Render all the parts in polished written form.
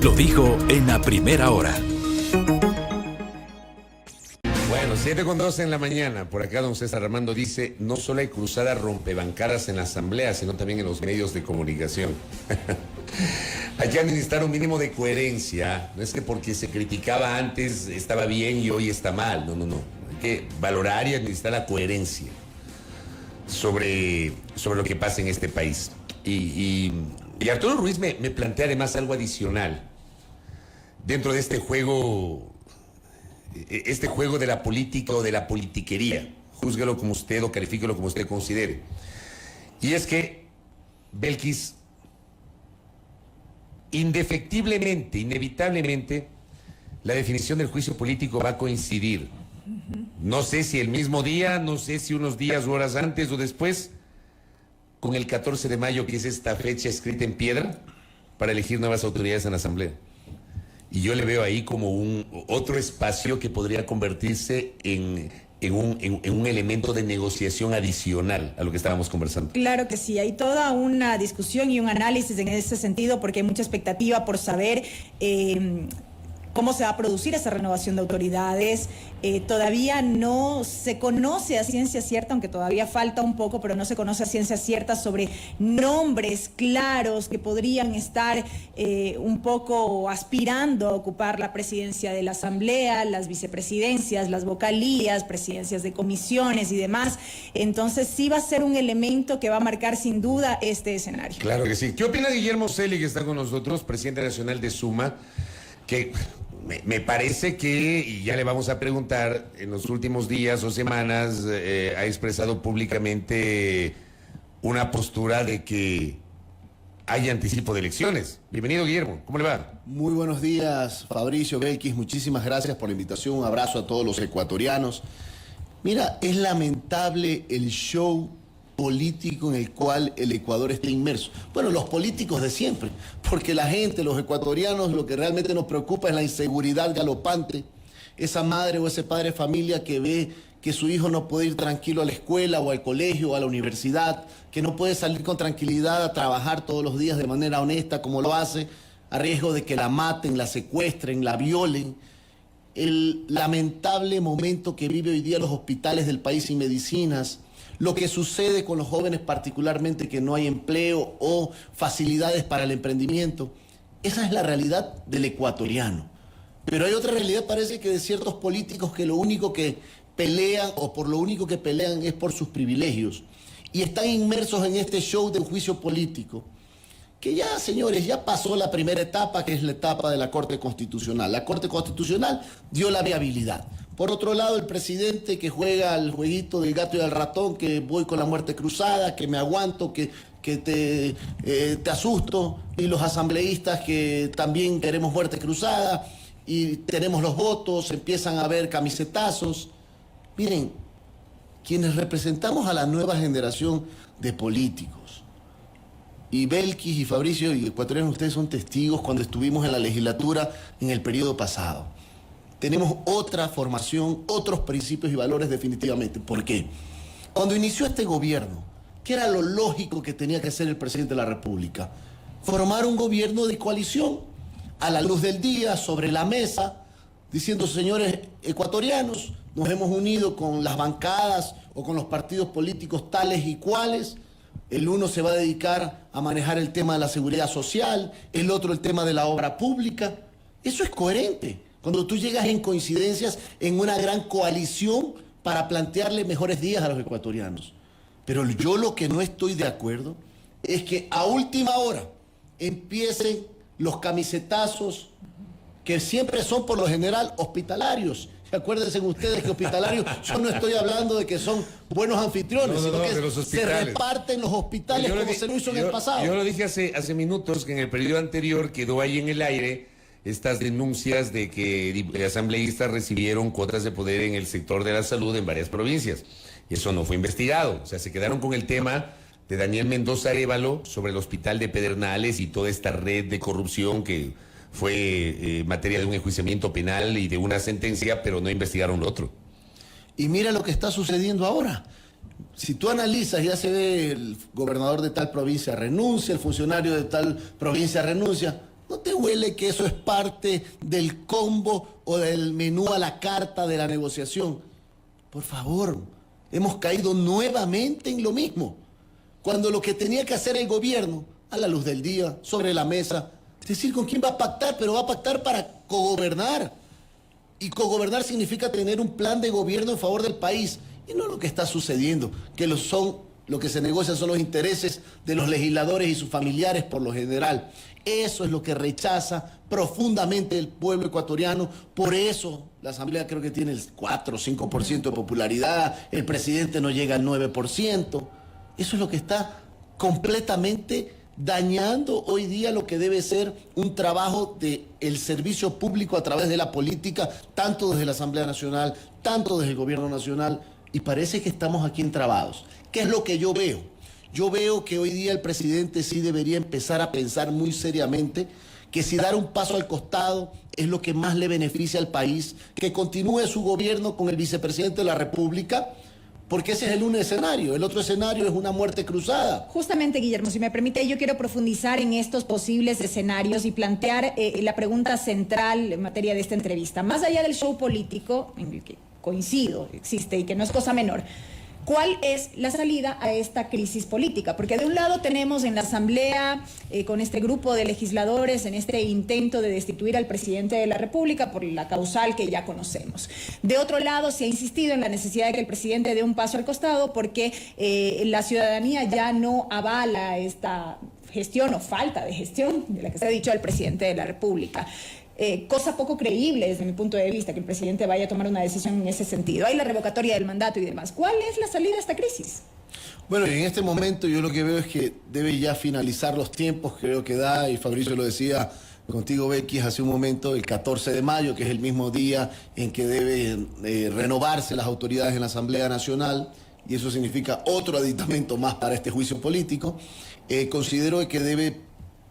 Lo dijo en la primera hora. Bueno, 7:12 en la mañana. Por acá don César Armando dice, no solo hay cruzada rompebancadas en la asamblea, sino también en los medios de comunicación. Hay que administrar un mínimo de coherencia. No es que porque se criticaba antes estaba bien y hoy está mal. No. Hay que valorar y administrar la coherencia sobre lo que pasa en este país. Y Arturo Ruiz me plantea además algo adicional dentro de este juego de la política o de la politiquería. Júzguelo como usted o califíquelo como usted considere. Y es que Belkis, indefectiblemente, inevitablemente, la definición del juicio político va a coincidir. No sé si el mismo día, no sé si unos días o horas antes o después, con el 14 de mayo, que es esta fecha escrita en piedra para elegir nuevas autoridades en la Asamblea. Y yo le veo ahí como otro espacio que podría convertirse en un elemento de negociación adicional a lo que estábamos conversando. Claro que sí, hay toda una discusión y un análisis en ese sentido, porque hay mucha expectativa por saber cómo se va a producir esa renovación de autoridades. Todavía no se conoce a ciencia cierta, aunque todavía falta un poco, pero no se conoce a ciencia cierta sobre nombres claros que podrían estar un poco aspirando a ocupar la presidencia de la Asamblea, las vicepresidencias, las vocalías, presidencias de comisiones y demás. Entonces sí va a ser un elemento que va a marcar sin duda este escenario. Claro que sí. ¿Qué opina Guillermo Celi, que está con nosotros, presidente nacional de Suma, que me parece que, y ya le vamos a preguntar, en los últimos días o semanas ha expresado públicamente una postura de que hay anticipo de elecciones? Bienvenido, Guillermo, ¿cómo le va? Muy buenos días, Fabricio, Belkis, muchísimas gracias por la invitación, un abrazo a todos los ecuatorianos. Mira, es lamentable el show político en el cual el Ecuador está inmerso. Bueno, los políticos de siempre, porque la gente, los ecuatorianos, lo que realmente nos preocupa es la inseguridad galopante, esa madre o ese padre de familia que ve que su hijo no puede ir tranquilo a la escuela o al colegio o a la universidad, que no puede salir con tranquilidad a trabajar todos los días de manera honesta como lo hace, a riesgo de que la maten, la secuestren, la violen. El lamentable momento que vive hoy día los hospitales del país sin medicinas, lo que sucede con los jóvenes particularmente, que no hay empleo o facilidades para el emprendimiento. Esa es la realidad del ecuatoriano. Pero hay otra realidad, parece que de ciertos políticos, que lo único que pelean o por lo único que pelean es por sus privilegios. Y están inmersos en este show del juicio político, que ya, señores, ya pasó la primera etapa, que es la etapa de la Corte Constitucional. La Corte Constitucional dio la viabilidad. Por otro lado, el presidente que juega al jueguito del gato y del ratón, que voy con la muerte cruzada, que me aguanto, que te asusto, y los asambleístas que también queremos muerte cruzada, y tenemos los votos, empiezan a haber camisetazos. Miren, quienes representamos a la nueva generación de políticos, y Belkis y Fabricio y ecuatorianos, ustedes son testigos cuando estuvimos en la legislatura en el periodo pasado. Tenemos otra formación, otros principios y valores definitivamente. ¿Por qué? Cuando inició este gobierno, ¿qué era lo lógico que tenía que hacer el presidente de la República? Formar un gobierno de coalición, a la luz del día, sobre la mesa, diciendo, señores ecuatorianos, nos hemos unido con las bancadas o con los partidos políticos tales y cuales. El uno se va a dedicar a manejar el tema de la seguridad social, el otro el tema de la obra pública. Eso es coherente. Cuando tú llegas en coincidencias en una gran coalición para plantearle mejores días a los ecuatorianos. Pero yo lo que no estoy de acuerdo es que a última hora empiecen los camisetazos, que siempre son por lo general hospitalarios. Acuérdense ustedes que hospitalarios, yo no estoy hablando de que son buenos anfitriones, sino que se reparten los hospitales como se lo hizo en el pasado. Yo lo dije hace minutos, que en el periodo anterior quedó ahí en el aire estas denuncias de que asambleístas recibieron cuotas de poder en el sector de la salud en varias provincias. Y eso no fue investigado. O sea, se quedaron con el tema de Daniel Mendoza Arévalo sobre el hospital de Pedernales y toda esta red de corrupción que fue materia de un enjuiciamiento penal y de una sentencia, pero no investigaron lo otro. Y mira lo que está sucediendo ahora. Si tú analizas, ya se ve el gobernador de tal provincia renuncia, el funcionario de tal provincia renuncia. No te huele que eso es parte del combo o del menú a la carta de la negociación? Por favor, hemos caído nuevamente en lo mismo. Cuando lo que tenía que hacer el gobierno, a la luz del día, sobre la mesa, es decir, ¿con quién va a pactar? Pero va a pactar para cogobernar. Y cogobernar significa tener un plan de gobierno en favor del país. Y no lo que está sucediendo, que lo que se negocia son los intereses de los legisladores y sus familiares por lo general. Eso es lo que rechaza profundamente el pueblo ecuatoriano. Por eso la Asamblea creo que tiene el 4 o 5% de popularidad, el presidente no llega al 9%. Eso es lo que está completamente dañando hoy día lo que debe ser un trabajo del servicio público a través de la política, tanto desde la Asamblea Nacional, tanto desde el Gobierno Nacional, y parece que estamos aquí entrabados. ¿Qué es lo que yo veo? Yo veo que hoy día el presidente sí debería empezar a pensar muy seriamente que si dar un paso al costado es lo que más le beneficia al país, que continúe su gobierno con el vicepresidente de la República, porque ese es el único escenario. El otro escenario es una muerte cruzada. Justamente, Guillermo, si me permite, yo quiero profundizar en estos posibles escenarios y plantear la pregunta central en materia de esta entrevista. Más allá del show político, en el que coincido, existe y que no es cosa menor, ¿cuál es la salida a esta crisis política? Porque de un lado tenemos en la Asamblea, con este grupo de legisladores, en este intento de destituir al presidente de la República por la causal que ya conocemos. De otro lado, se ha insistido en la necesidad de que el presidente dé un paso al costado porque la ciudadanía ya no avala esta gestión o falta de gestión de la que se ha dicho al presidente de la República. Cosa poco creíble desde mi punto de vista que el presidente vaya a tomar una decisión en ese sentido. Hay la revocatoria del mandato y demás. ¿Cuál es la salida a esta crisis? Bueno, en este momento yo lo que veo es que debe ya finalizar los tiempos, creo que da, y Fabricio lo decía contigo, Becky, hace un momento, el 14 de mayo, que es el mismo día en que deben renovarse las autoridades en la Asamblea Nacional, y eso significa otro aditamento más para este juicio político. Considero que debe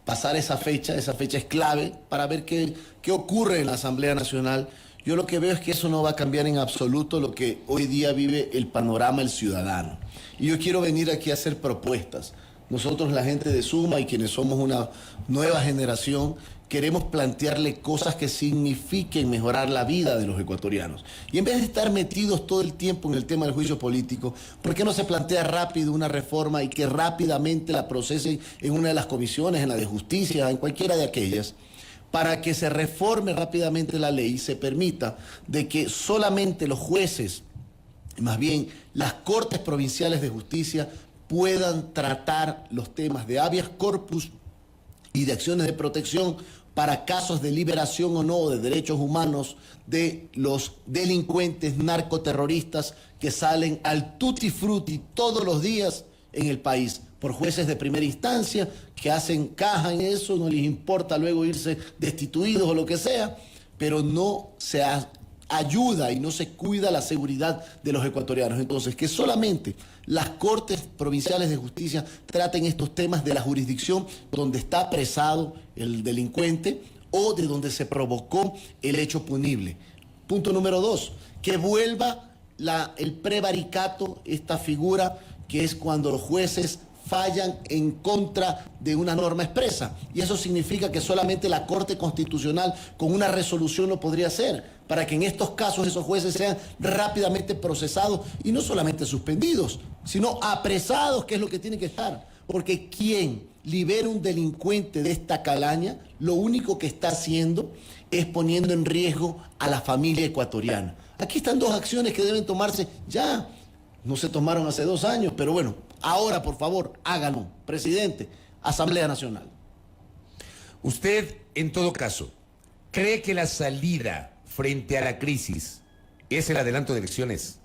pasar esa fecha es clave para ver qué ocurre en la Asamblea Nacional. Yo lo que veo es que eso no va a cambiar en absoluto lo que hoy día vive el panorama el ciudadano. Y yo quiero venir aquí a hacer propuestas. Nosotros, la gente de Suma y quienes somos una nueva generación, queremos plantearle cosas que signifiquen mejorar la vida de los ecuatorianos. Y en vez de estar metidos todo el tiempo en el tema del juicio político, ¿por qué no se plantea rápido una reforma y que rápidamente la procesen en una de las comisiones, en la de justicia, en cualquiera de aquellas, para que se reforme rápidamente la ley y se permita de que solamente los jueces, más bien las cortes provinciales de justicia, puedan tratar los temas de habeas corpus y de acciones de protección para casos de liberación o no de derechos humanos de los delincuentes narcoterroristas que salen al tutti frutti todos los días en el país por jueces de primera instancia que hacen caja en eso, no les importa luego irse destituidos o lo que sea, pero no se ayuda y no se cuida la seguridad de los ecuatorianos. Entonces, que solamente las cortes provinciales de justicia traten estos temas de la jurisdicción donde está apresado el delincuente o de donde se provocó el hecho punible. Punto número 2, que vuelva el prevaricato, esta figura que es cuando los jueces fallan en contra de una norma expresa. Y eso significa que solamente la Corte Constitucional con una resolución lo podría hacer, para que en estos casos esos jueces sean rápidamente procesados y no solamente suspendidos, sino apresados, que es lo que tiene que estar. Porque quien libera un delincuente de esta calaña, lo único que está haciendo es poniendo en riesgo a la familia ecuatoriana. Aquí están dos acciones que deben tomarse ya. No se tomaron hace 2 años, pero bueno, ahora por favor, háganlo. Presidente, Asamblea Nacional. Usted, en todo caso, ¿cree que la salida frente a la crisis es el adelanto de elecciones,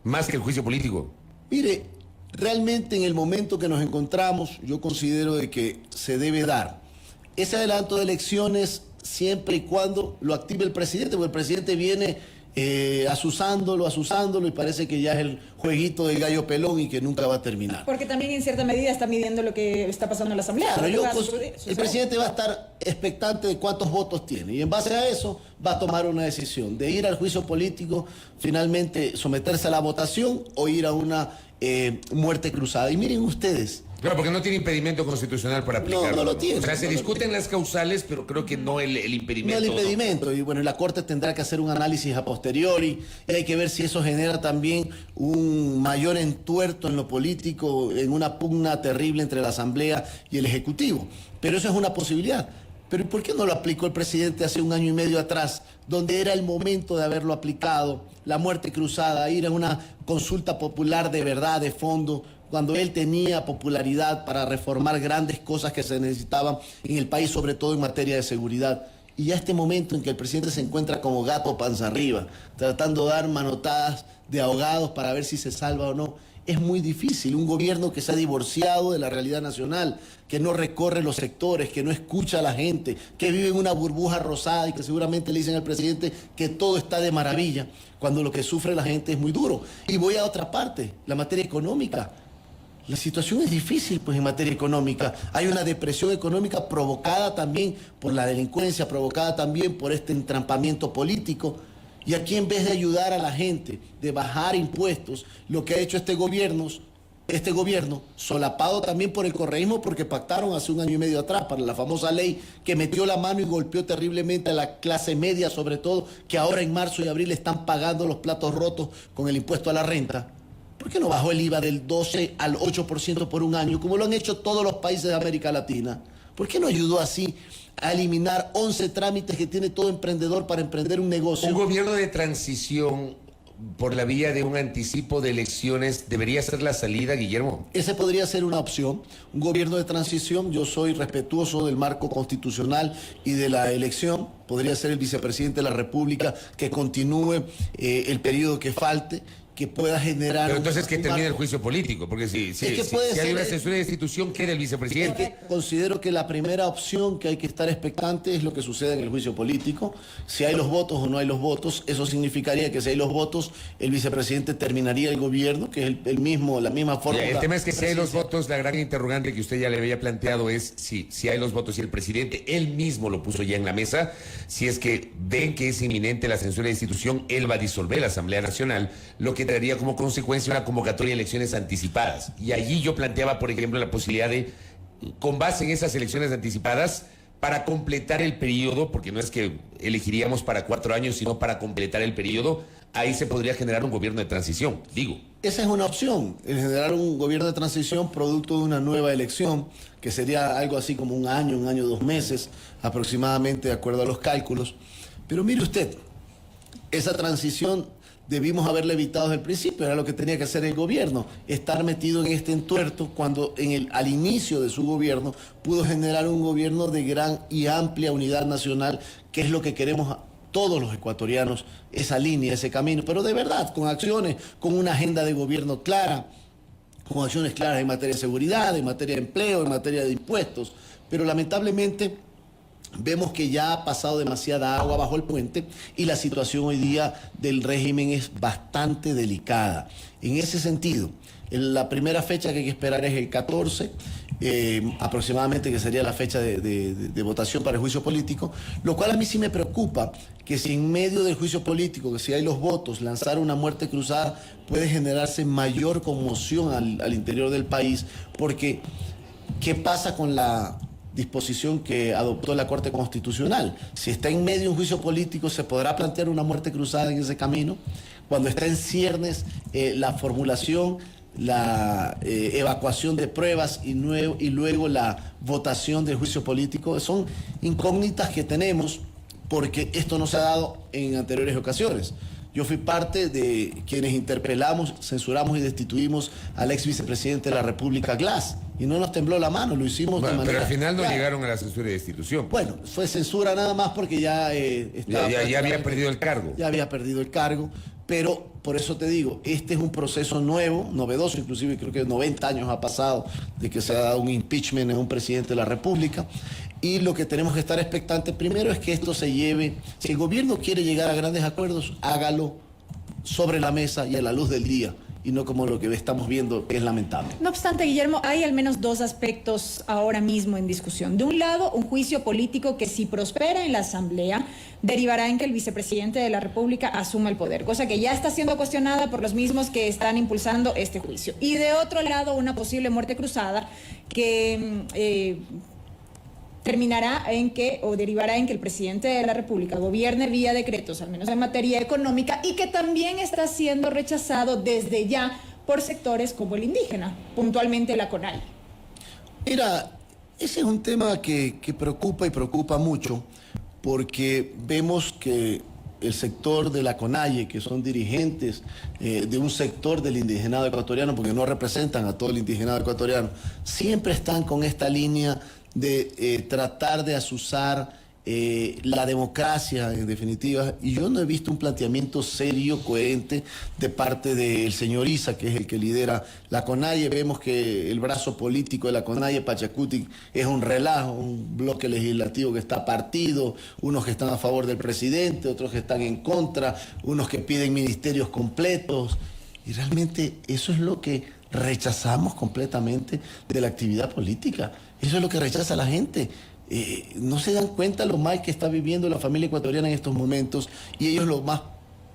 más que el juicio político? Mire, realmente en el momento que nos encontramos, yo considero de que se debe dar ese adelanto de elecciones siempre y cuando lo active el presidente, porque el presidente viene asusándolo, y parece que ya es el jueguito del gallo pelón y que nunca va a terminar. Porque también en cierta medida está midiendo lo que está pasando en la Asamblea. Claro, el presidente va a estar expectante de cuántos votos tiene y en base a eso va a tomar una decisión de ir al juicio político, finalmente someterse a la votación o ir a una muerte cruzada. Y miren ustedes, Claro, porque no tiene impedimento constitucional para aplicarlo. No lo tiene. O sea, se No lo discuten las causales, pero creo que no el impedimento. No el impedimento. Y bueno, la Corte tendrá que hacer un análisis a posteriori y hay que ver si eso genera también un mayor entuerto en lo político, en una pugna terrible entre la Asamblea y el Ejecutivo. Pero eso es una posibilidad. Pero ¿por qué no lo aplicó el presidente hace 1 año y medio atrás, donde era el momento de haberlo aplicado? La muerte cruzada, ir a una consulta popular de verdad, de fondo, cuando él tenía popularidad para reformar grandes cosas que se necesitaban en el país, sobre todo en materia de seguridad. Y ya este momento en que el presidente se encuentra como gato panza arriba, tratando de dar manotadas de ahogados para ver si se salva o no, es muy difícil. Un gobierno que se ha divorciado de la realidad nacional, que no recorre los sectores, que no escucha a la gente, que vive en una burbuja rosada y que seguramente le dicen al presidente que todo está de maravilla, cuando lo que sufre la gente es muy duro. Y voy a otra parte, la materia económica. La situación es difícil, pues, en materia económica. Hay una depresión económica provocada también por la delincuencia, provocada también por este entrampamiento político. Y aquí, en vez de ayudar a la gente, de bajar impuestos, lo que ha hecho este gobierno, solapado también por el correísmo, porque pactaron hace 1 año y medio atrás para la famosa ley que metió la mano y golpeó terriblemente a la clase media, sobre todo, que ahora en marzo y abril están pagando los platos rotos con el impuesto a la renta. ¿Por qué no bajó el IVA del 12 al 8% por 1 año, como lo han hecho todos los países de América Latina? ¿Por qué no ayudó así a eliminar 11 trámites que tiene todo emprendedor para emprender un negocio? Un gobierno de transición por la vía de un anticipo de elecciones debería ser la salida, Guillermo. Ese podría ser una opción, un gobierno de transición. Yo soy respetuoso del marco constitucional y de la elección. Podría ser el vicepresidente de la República que continúe el periodo que falte, que pueda generar... Pero entonces que termine el juicio político, porque si hay una censura de institución, queda el vicepresidente. Considero que la primera opción que hay que estar expectante es lo que sucede en el juicio político. Si hay los votos o no hay los votos, eso significaría que si hay los votos, el vicepresidente terminaría el gobierno, que es la misma forma. El tema es que si hay los votos, la gran interrogante que usted ya le había planteado es si hay los votos y el presidente, él mismo lo puso ya en la mesa, si es que ven que es inminente la censura de institución, él va a disolver la Asamblea Nacional, lo que traería como consecuencia una convocatoria de elecciones anticipadas. Y allí yo planteaba, por ejemplo, la posibilidad de, con base en esas elecciones anticipadas, para completar el periodo, porque no es que elegiríamos para 4 años, sino para completar el periodo, ahí se podría generar un gobierno de transición, digo. Esa es una opción, el generar un gobierno de transición producto de una nueva elección, que sería algo así como 1 año, 2 meses, aproximadamente, de acuerdo a los cálculos. Pero mire usted, esa transición debimos haberla evitado desde el principio, era lo que tenía que hacer el gobierno, estar metido en este entuerto cuando al inicio de su gobierno pudo generar un gobierno de gran y amplia unidad nacional, que es lo que queremos todos los ecuatorianos, esa línea, ese camino, pero de verdad, con acciones, con una agenda de gobierno clara, con acciones claras en materia de seguridad, en materia de empleo, en materia de impuestos, pero lamentablemente vemos que ya ha pasado demasiada agua bajo el puente y la situación hoy día del régimen es bastante delicada. En ese sentido, la primera fecha que hay que esperar es el 14, aproximadamente, que sería la fecha de votación para el juicio político, lo cual a mí sí me preocupa, que si en medio del juicio político, que si hay los votos, lanzar una muerte cruzada puede generarse mayor conmoción al interior del país, porque ¿qué pasa con la disposición que adoptó la Corte Constitucional? Si está en medio de un juicio político, ¿se podrá plantear una muerte cruzada en ese camino? Cuando está en ciernes la formulación, la evacuación de pruebas y luego la votación del juicio político, son incógnitas que tenemos porque esto no se ha dado en anteriores ocasiones. Yo fui parte de quienes interpelamos, censuramos y destituimos al ex vicepresidente de la República, Glass, y no nos tembló la mano, lo hicimos de manera... Pero al final no clara. llegaron a la censura de destitución. Bueno, fue censura nada más porque ya ya había perdido el cargo. Ya había perdido el cargo, pero por eso te digo, este es un proceso nuevo, novedoso, inclusive creo que 90 años ha pasado de que se ha dado un impeachment en un presidente de la República. Y lo que tenemos que estar expectantes primero es que esto se lleve, si el gobierno quiere llegar a grandes acuerdos, hágalo sobre la mesa y a la luz del día. y no como lo que estamos viendo, que es lamentable. No obstante, Guillermo, hay al menos dos aspectos ahora mismo en discusión. De un lado, un juicio político que, si prospera en la Asamblea, derivará en que el vicepresidente de la República asuma el poder, cosa que ya está siendo cuestionada por los mismos que están impulsando este juicio. Y de otro lado, una posible muerte cruzada que terminará en que, o derivará en que el presidente de la República gobierne vía decretos, al menos en materia económica, y que también está siendo rechazado desde ya por sectores como el indígena, puntualmente la CONAIE. Mira, ese es un tema que preocupa y preocupa mucho, porque vemos que el sector de la CONAIE, que son dirigentes de un sector del indigenado ecuatoriano, porque no representan a todo el indigenado ecuatoriano, siempre están con esta línea de tratar de azuzar la democracia, en definitiva, y yo no he visto un planteamiento serio, coherente, de parte del señor Issa, que es el que lidera la CONAIE. Vemos que el brazo político de la CONAIE, Pachacuti, es un relajo, un bloque legislativo que está partido, unos que están a favor del presidente, otros que están en contra, unos que piden ministerios completos, y realmente eso es lo que rechazamos completamente de la actividad política. Eso es lo que rechaza la gente. No se dan cuenta lo mal que está viviendo la familia ecuatoriana en estos momentos, y ellos lo más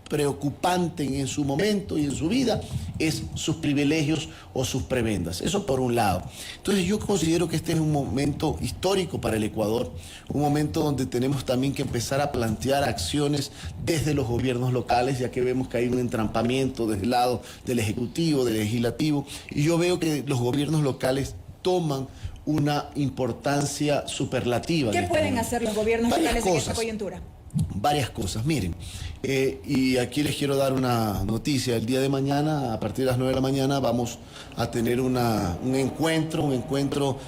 preocupante en su momento y en su vida es sus privilegios o sus prebendas. Eso por un lado. Entonces yo considero que este es un momento histórico para el Ecuador, un momento donde tenemos también que empezar a plantear acciones desde los gobiernos locales, ya que vemos que hay un entrampamiento desde el lado del Ejecutivo, del Legislativo, y yo veo que los gobiernos locales toman una importancia superlativa. ¿Qué pueden hacer los gobiernos locales en esta coyuntura? Varias cosas, miren, y aquí les quiero dar una noticia. El día de mañana, a partir de las 9 de la mañana, vamos a tener un encuentro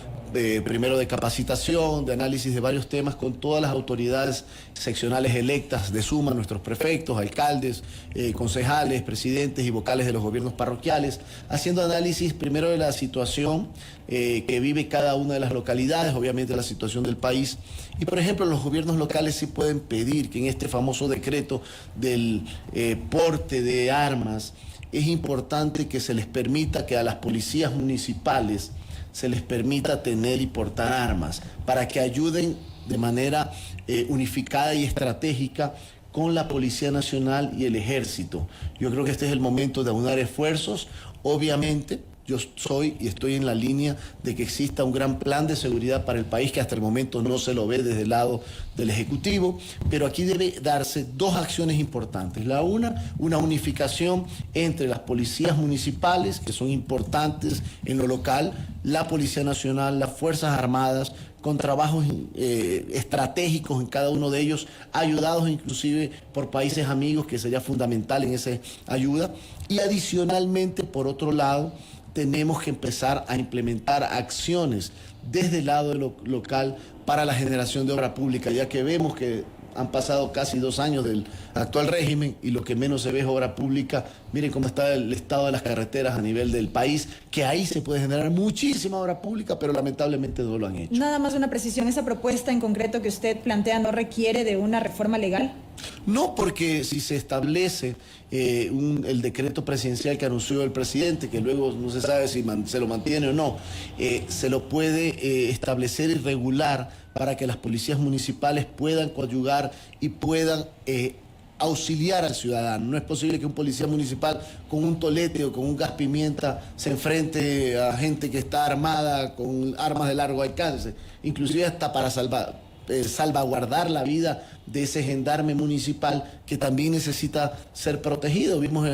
primero de capacitación, de análisis de varios temas con todas las autoridades seccionales electas de Suma, nuestros prefectos, alcaldes, concejales, presidentes y vocales de los gobiernos parroquiales, haciendo análisis primero de la situación que vive cada una de las localidades, obviamente la situación del país. Y por ejemplo, los gobiernos locales sí pueden pedir que en este famoso decreto del porte de armas, es importante que se les permita que a las policías municipales se les permita tener y portar armas, para que ayuden de manera unificada y estratégica con la Policía Nacional y el Ejército. Yo creo que este es el momento de aunar esfuerzos. Obviamente, yo soy y estoy en la línea de que exista un gran plan de seguridad para el país, que hasta el momento no se lo ve desde el lado del Ejecutivo, pero aquí debe darse dos acciones importantes. La una unificación entre las policías municipales, que son importantes en lo local, la Policía Nacional, las Fuerzas Armadas, con trabajos estratégicos en cada uno de ellos, ayudados inclusive por países amigos, que sería fundamental en esa ayuda. Y adicionalmente, por otro lado, tenemos que empezar a implementar acciones desde el lado de lo local para la generación de obra pública, ya que vemos que han pasado casi 2 años del actual régimen y lo que menos se ve es obra pública. Miren cómo está el estado de las carreteras a nivel del país, que ahí se puede generar muchísima obra pública, pero lamentablemente no lo han hecho. Nada más una precisión, ¿esa propuesta en concreto que usted plantea no requiere de una reforma legal? No, porque si se establece el decreto presidencial que anunció el presidente, que luego no se sabe si se lo mantiene o no, se lo puede establecer y regular para que las policías municipales puedan coadyuvar y puedan auxiliar al ciudadano. No es posible que un policía municipal con un tolete o con un gas pimienta se enfrente a gente que está armada con armas de largo alcance, inclusive hasta para salvaguardar la vida de ese gendarme municipal, que también necesita ser protegido. Vimos,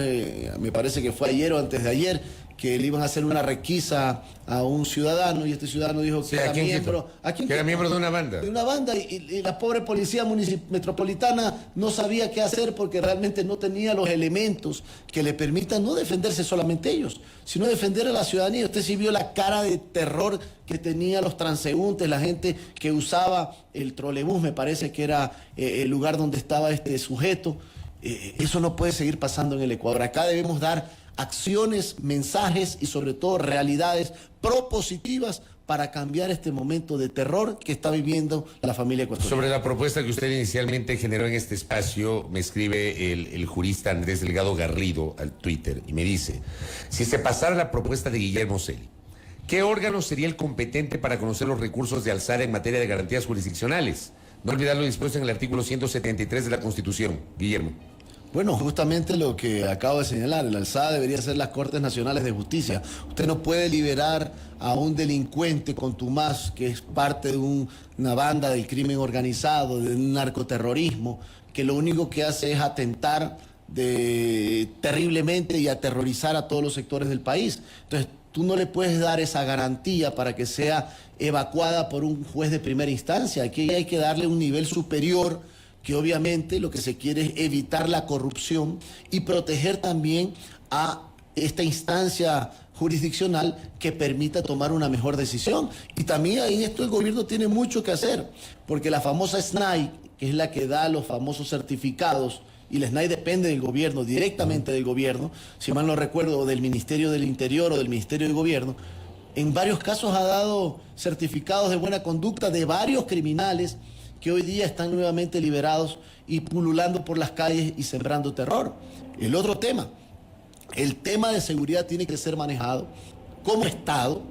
me parece que fue ayer o antes de ayer, que le iban a hacer una requisa a un ciudadano, y este ciudadano dijo que era miembro, que era miembro de una banda. De una banda, y la pobre policía metropolitana no sabía qué hacer, porque realmente no tenía los elementos que le permitan no defenderse solamente ellos, sino defender a la ciudadanía. Usted sí vio la cara de terror que tenían los transeúntes, la gente que usaba el trolebús, me parece que era el lugar donde estaba este sujeto. Eso no puede seguir pasando en el Ecuador. Acá debemos dar acciones, mensajes y sobre todo realidades propositivas para cambiar este momento de terror que está viviendo la familia ecuatoriana. Sobre la propuesta que usted inicialmente generó en este espacio, me escribe el jurista Andrés Delgado Garrido al Twitter y me dice, si se pasara la propuesta de Guillermo Celi, ¿qué órgano sería el competente para conocer los recursos de alzada en materia de garantías jurisdiccionales? No olvidar lo dispuesto en el artículo 173 de la Constitución. Guillermo. Bueno, justamente lo que acabo de señalar, el alzada debería ser las Cortes Nacionales de Justicia. Usted no puede liberar a un delincuente contumaz que es parte de una banda del crimen organizado, de un narcoterrorismo, que lo único que hace es atentar terriblemente y aterrorizar a todos los sectores del país. Entonces, tú no le puedes dar esa garantía para que sea evacuada por un juez de primera instancia. Aquí hay que darle un nivel superior, que obviamente lo que se quiere es evitar la corrupción y proteger también a esta instancia jurisdiccional que permita tomar una mejor decisión. Y también en esto el gobierno tiene mucho que hacer, porque la famosa SNAI, que es la que da los famosos certificados, y la SNAI depende del gobierno, directamente del gobierno, si mal no recuerdo, del Ministerio del Interior o del Ministerio de Gobierno, en varios casos ha dado certificados de buena conducta de varios criminales que hoy día están nuevamente liberados y pululando por las calles y sembrando terror. El otro tema, el tema de seguridad tiene que ser manejado como Estado,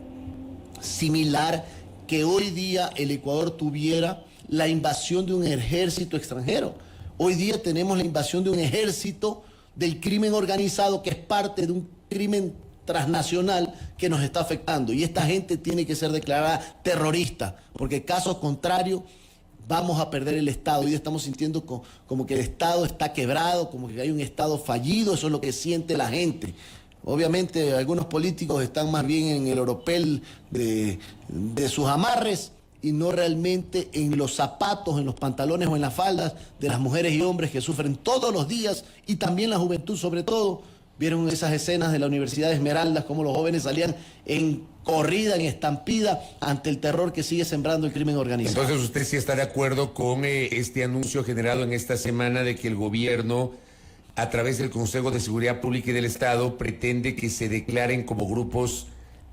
similar que hoy día el Ecuador tuviera la invasión de un ejército extranjero. Hoy día tenemos la invasión de un ejército del crimen organizado que es parte de un crimen transnacional que nos está afectando. Y esta gente tiene que ser declarada terrorista, porque caso contrario vamos a perder el Estado. Hoy estamos sintiendo como que el Estado está quebrado, como que hay un Estado fallido, eso es lo que siente la gente. Obviamente algunos políticos están más bien en el oropel de sus amarres y no realmente en los zapatos, en los pantalones o en las faldas de las mujeres y hombres que sufren todos los días, y también la juventud sobre todo. Vieron esas escenas de la Universidad de Esmeraldas, cómo los jóvenes salían en corrida, en estampida, ante el terror que sigue sembrando el crimen organizado. Entonces usted sí está de acuerdo con este anuncio generado en esta semana de que el gobierno, a través del Consejo de Seguridad Pública y del Estado, pretende que se declaren como grupos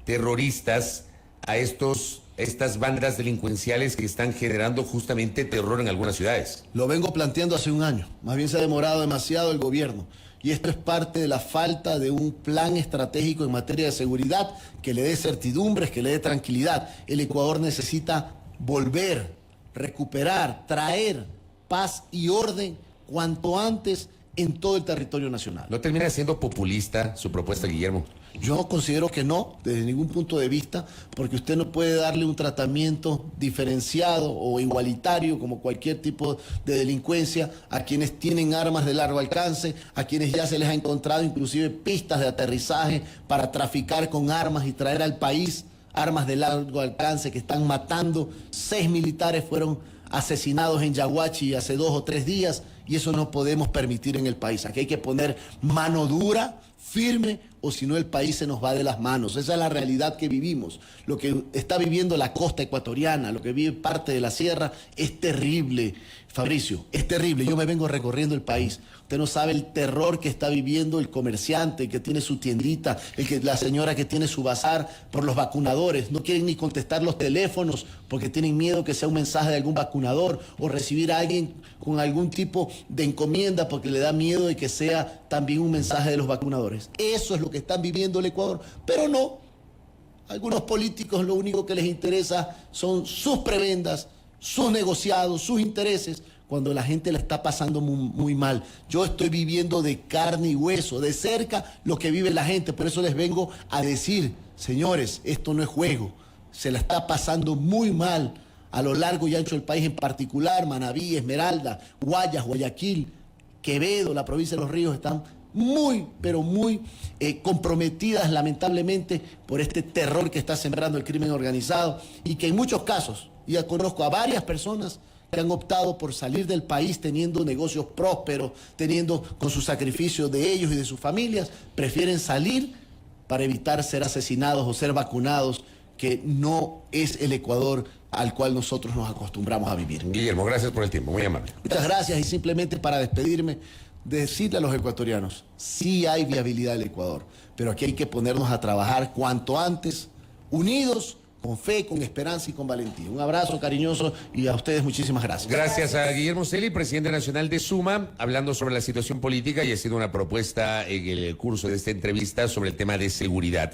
terroristas a estas bandas delincuenciales que están generando justamente terror en algunas ciudades. Lo vengo planteando hace un año, más bien se ha demorado demasiado el gobierno. Y esto es parte de la falta de un plan estratégico en materia de seguridad que le dé certidumbres, que le dé tranquilidad. El Ecuador necesita volver, recuperar, traer paz y orden cuanto antes en todo el territorio nacional. ¿No termina siendo populista su propuesta, Guillermo? Yo considero que no, desde ningún punto de vista, porque usted no puede darle un tratamiento diferenciado o igualitario, como cualquier tipo de delincuencia, a quienes tienen armas de largo alcance, a quienes ya se les ha encontrado inclusive pistas de aterrizaje para traficar con armas y traer al país armas de largo alcance que están matando. 6 militares fueron asesinados en Yaguachi hace 2 o 3 días, y eso no podemos permitir en el país. Aquí hay que poner mano dura, firme, o si no el país se nos va de las manos. Esa es la realidad que vivimos. Lo que está viviendo la costa ecuatoriana, lo que vive parte de la sierra, es terrible, Fabricio, es terrible. Yo me vengo recorriendo el país. Usted no sabe el terror que está viviendo el comerciante, el que tiene su tiendita, la señora que tiene su bazar por los vacunadores. No quieren ni contestar los teléfonos porque tienen miedo que sea un mensaje de algún vacunador, o recibir a alguien con algún tipo de encomienda porque le da miedo de que sea también un mensaje de los vacunadores. Eso es lo que están viviendo el Ecuador, pero no. Algunos políticos lo único que les interesa son sus prebendas, sus negociados, sus intereses, cuando la gente la está pasando muy mal. Yo estoy viviendo de carne y hueso, de cerca, lo que vive la gente. Por eso les vengo a decir, señores, esto no es juego. Se la está pasando muy mal a lo largo y ancho del país, en particular Manabí, Esmeralda, Guayas, Guayaquil, Quevedo, la provincia de Los Ríos, están muy, pero muy comprometidas lamentablemente por este terror que está sembrando el crimen organizado, y que en muchos casos, ya conozco a varias personas que han optado por salir del país teniendo negocios prósperos, teniendo con su sacrificio de ellos y de sus familias, prefieren salir para evitar ser asesinados o ser vacunados, que no es el Ecuador al cual nosotros nos acostumbramos a vivir. Guillermo, gracias por el tiempo, muy amable. Muchas gracias, y simplemente para despedirme, decirle a los ecuatorianos, sí hay viabilidad del Ecuador, pero aquí hay que ponernos a trabajar cuanto antes, unidos, con fe, con esperanza y con valentía. Un abrazo cariñoso y a ustedes muchísimas gracias. Gracias a Guillermo Celi, presidente nacional de Suma, hablando sobre la situación política y ha sido una propuesta en el curso de esta entrevista sobre el tema de seguridad.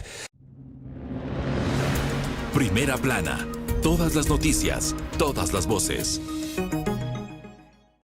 Primera plana. Todas las noticias, todas las voces.